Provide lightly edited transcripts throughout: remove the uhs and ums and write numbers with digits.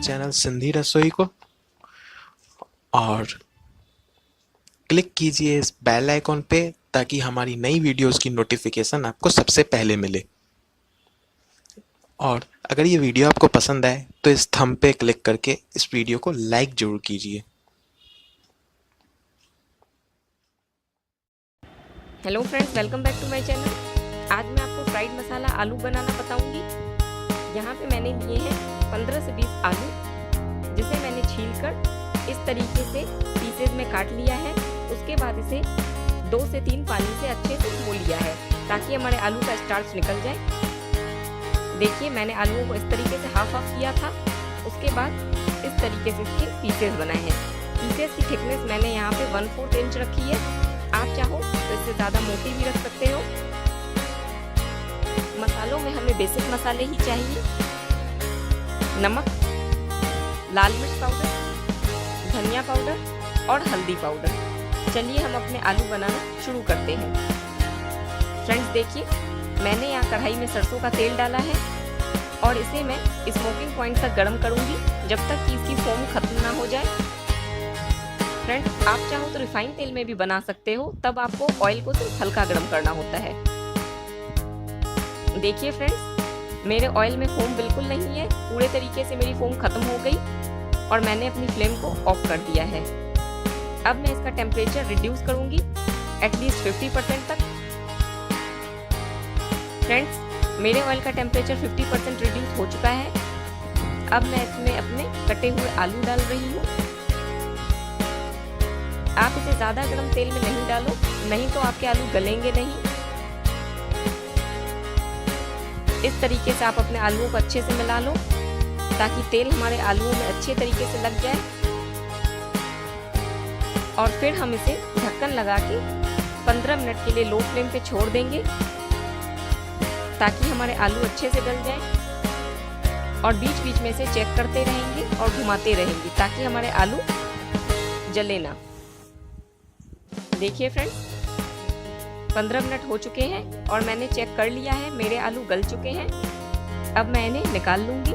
Channel Sindhi रसोई को और क्लिक कीजिए इस बेल आइकॉन पे ताकि हमारी नई वीडियोस की नोटिफिकेशन आपको सबसे पहले मिले। और अगर ये वीडियो आपको पसंद आए तो इस थंब पे क्लिक करके इस वीडियो को लाइक जरूर कीजिए। Hello friends, welcome back to my channel. आज मैं आपको फ्राइड मसाला आलू बनाना बताऊंगी। यहाँ पे मैंने लिए हैं 15 से 20 आलू, जिसे मैंने छीलकर इस तरीके से पीसेज में काट लिया है। उसके बाद इसे 2 से 3 पानी से अच्छे से धो लिया है ताकि हमारे आलू का स्टार्च निकल जाए। देखिए, मैंने आलूओं को इस तरीके से हाफ किया था। उसके बाद इस तरीके से इसके पीसेज बनाए हैं। पीसेज की थिकनेस मैंने यहाँ पे 1/4 इंच रखी है। आप चाहो तो इससे ज़्यादा मोटी भी रख सकते हो। मसालों में हमें बेसिक मसाले ही चाहिए। नमक, लाल मिर्च पाउडर, धनिया पाउडर और हल्दी पाउडर। चलिए हम अपने आलू बनाना शुरू करते हैं। फ्रेंड्स देखिए, मैंने यहाँ कढ़ाई में सरसों का तेल डाला है और इसे मैं स्मोकिंग पॉइंट तक गर्म करूँगी जब तक कि इसकी फोम खत्म ना हो जाए। फ्रेंड्स, आप चाहो तो रिफाइंड तेल में भी बना सकते हो, तब आपको ऑयल को सिर्फ हल्का गर्म करना होता है। देखिए फ्रेंड्स, मेरे ऑयल में फोम बिल्कुल नहीं है। पूरे तरीके से मेरी फोम खत्म हो गई और मैंने अपनी फ्लेम को ऑफ कर दिया है। अब मैं इसका टेम्परेचर रिड्यूस करूंगी एटलीस्ट 50% तक। फ्रेंड्स, मेरे ऑयल का टेम्परेचर 50% रिड्यूस हो चुका है। अब मैं इसमें अपने कटे हुए आलू डाल रही हूँ। आप इसे ज़्यादा गर्म तेल में नहीं डालो, नहीं तो आपके आलू गलेंगे नहीं। इस तरीके से आप अपने आलूओं को अच्छे से मिला लो ताकि तेल हमारे आलूओं में अच्छे तरीके से लग जाए। और फिर हम इसे ढक्कन लगा के 15 मिनट के लिए लो फ्लेम पे छोड़ देंगे ताकि हमारे आलू अच्छे से गल जाएं। और बीच बीच में इसे चेक करते रहेंगे और घुमाते रहेंगे ताकि हमारे आलू जले ना। देखिए फ्रेंड्स, 15 मिनट हो चुके हैं और मैंने चेक कर लिया है, मेरे आलू गल चुके हैं। अब मैं इन्हें निकाल लूंगी।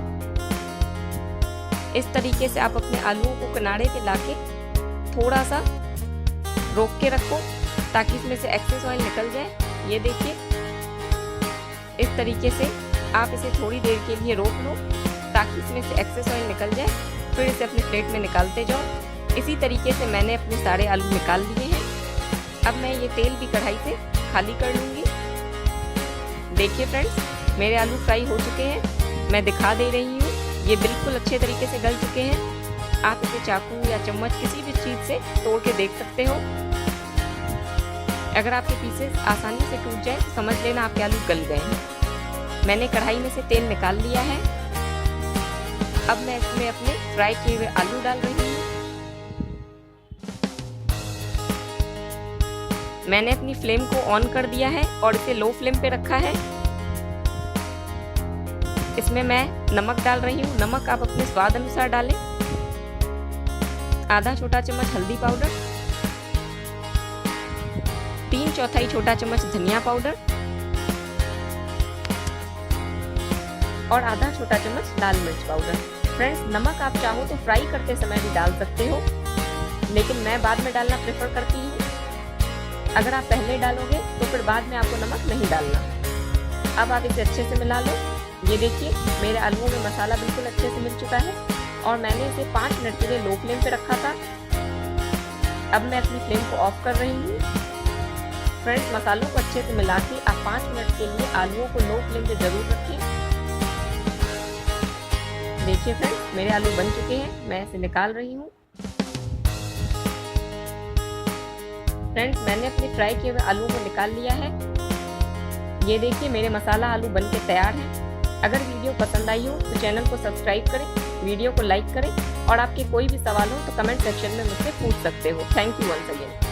इस तरीके से आप अपने आलूओं को किनारे पे लाके थोड़ा सा रोक के रखो ताकि इसमें से एक्सेस ऑयल निकल जाए। ये देखिए, इस तरीके से आप इसे थोड़ी देर के लिए रोक लो ताकि इसमें से एक्सेस ऑयल निकल जाए। फिर इसे अपनी प्लेट में निकालते जाओ। इसी तरीके से मैंने अपने सारे आलू निकाल लिए हैं। अब मैं ये तेल भी कढ़ाई से खाली कर लूँगी। देखिए फ्रेंड्स, मेरे आलू फ्राई हो चुके हैं। मैं दिखा दे रही हूँ, ये बिल्कुल अच्छे तरीके से गल चुके हैं। आप इसे चाकू या चम्मच किसी भी चीज़ से तोड़ के देख सकते हो। अगर आपके पीसेस आसानी से टूट जाए तो समझ लेना आपके आलू गल गए हैं। मैंने कढ़ाई में से तेल निकाल लिया है। अब मैं इसमें अपने फ्राई किए हुए आलू डाल रही हूँ। मैंने अपनी फ्लेम को ऑन कर दिया है और इसे लो फ्लेम पे रखा है। इसमें मैं नमक डाल रही हूँ। नमक आप अपने स्वाद अनुसार डालें। आधा छोटा चम्मच हल्दी पाउडर, 3/4 छोटा चम्मच धनिया पाउडर और आधा छोटा चम्मच लाल मिर्च पाउडर। फ्रेंड्स, नमक आप चाहो तो फ्राई करते समय भी डाल सकते हो, लेकिन मैं बाद में डालना प्रेफर करती हूँ। अगर आप पहले डालोगे तो फिर बाद में आपको नमक नहीं डालना। अब आप इसे अच्छे से मिला लो। ये देखिए, मेरे आलूओं में मसाला बिल्कुल अच्छे से मिल चुका है और मैंने इसे 5 मिनट के लिए लो फ्लेम पे रखा था। अब मैं अपनी फ्लेम को ऑफ कर रही हूँ। फ्रेंड्स, मसालों को अच्छे से मिला के आप 5 मिनट के लिए आलूओं को लो फ्लेम पे जरूर रखें। देखिए फ्रेंड्स, मेरे आलू बन चुके हैं। मैं इसे निकाल रही हूँ। फ्रेंड्स, मैंने अपने फ्राई किए हुए आलू को निकाल लिया है। ये देखिए, मेरे मसाला आलू बन के तैयार हैं। अगर वीडियो पसंद आई हो तो चैनल को सब्सक्राइब करें, वीडियो को लाइक करें और आपके कोई भी सवाल हो तो कमेंट सेक्शन में मुझसे पूछ सकते हो। Thank you once again.